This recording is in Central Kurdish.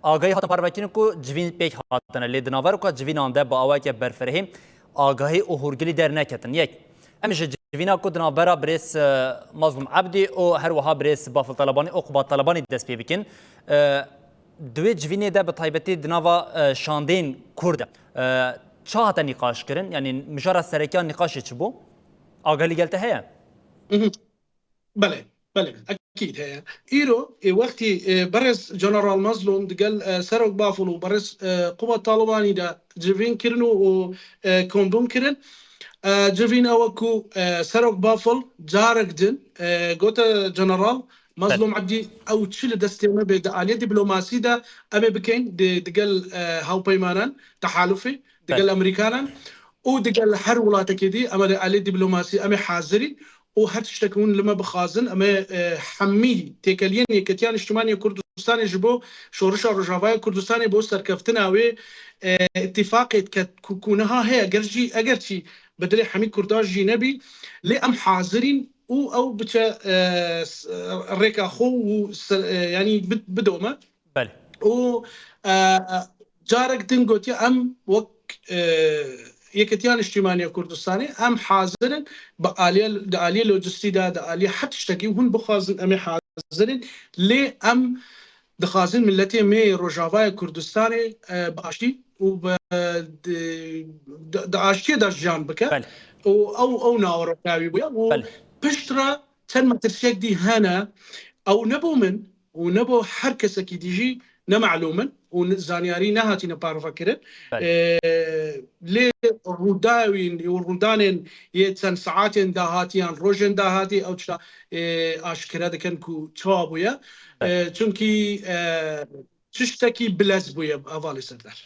آگاهی هاتن پروکین کو جوین پیک هاتن لید ناور کو جوین آنده با آوای که برفرهیم آگاهی او هرگلی در نکتن یک امش جوینا کو دنابرا برس مظلوم عبدی او هر وها برس بافل طلبانی او قبا طلبانی دست پی بکن دوی جوینه ده به طایبتی دناوا شاندین کرد چه هات نقاش کرن یعنی مجرد سرکان نقاش چه بو آگاهی گلته هیا بله اكيد هي ايرو وقتي برز جنرال مظلوم قال سرق بافلو برز قوة طالباني دا جيفين كرنو وكوندوم كرن جيفين اوكو سرق بافل جارك دن قوت جنرال مظلوم عبدي او تشيل دستيمه بداليه دبلوماسي دا ابي بكين دقال هاو بيمانان تحالفي دقال امريكانا ودقال حر ولاتك دي اما عليه دبلوماسي امي حاضري وهتشتكون لما بخازن اما حمي تيكلين كتيان اجتماعي كردستاني جبو شورشا رجافاي كردستاني بو سركفتنا و اتفاقية كونها هي اگرچی بدري حمي كرداج نبي لام حاضرين او بتا ريكا خو يعني بدومه بله و جارك تنقوتي ام وك يكتيان اجتماعي كردستاني ام حاضرين بآلية لوجستي دا آلية حتى اشتكي وهن بخازن امي حاضرين لي ام دخازن ملتي مي روجافاي كردستاني باشي وب داشتي داش جان بك او ناور كاوي بيا وبشترا تنما ترشيك دي هنا او نبو من ونبو حركة سكيديجي نمعلومن ونزانياري نهاتي نبارو فكرن لي روداوين ورودانين يتسن ساعاتين داهاتيان روجن داهاتي او تشا اشكرا دكن كو تشابويا چونكي تشتكي بلاز بويا افالي سردار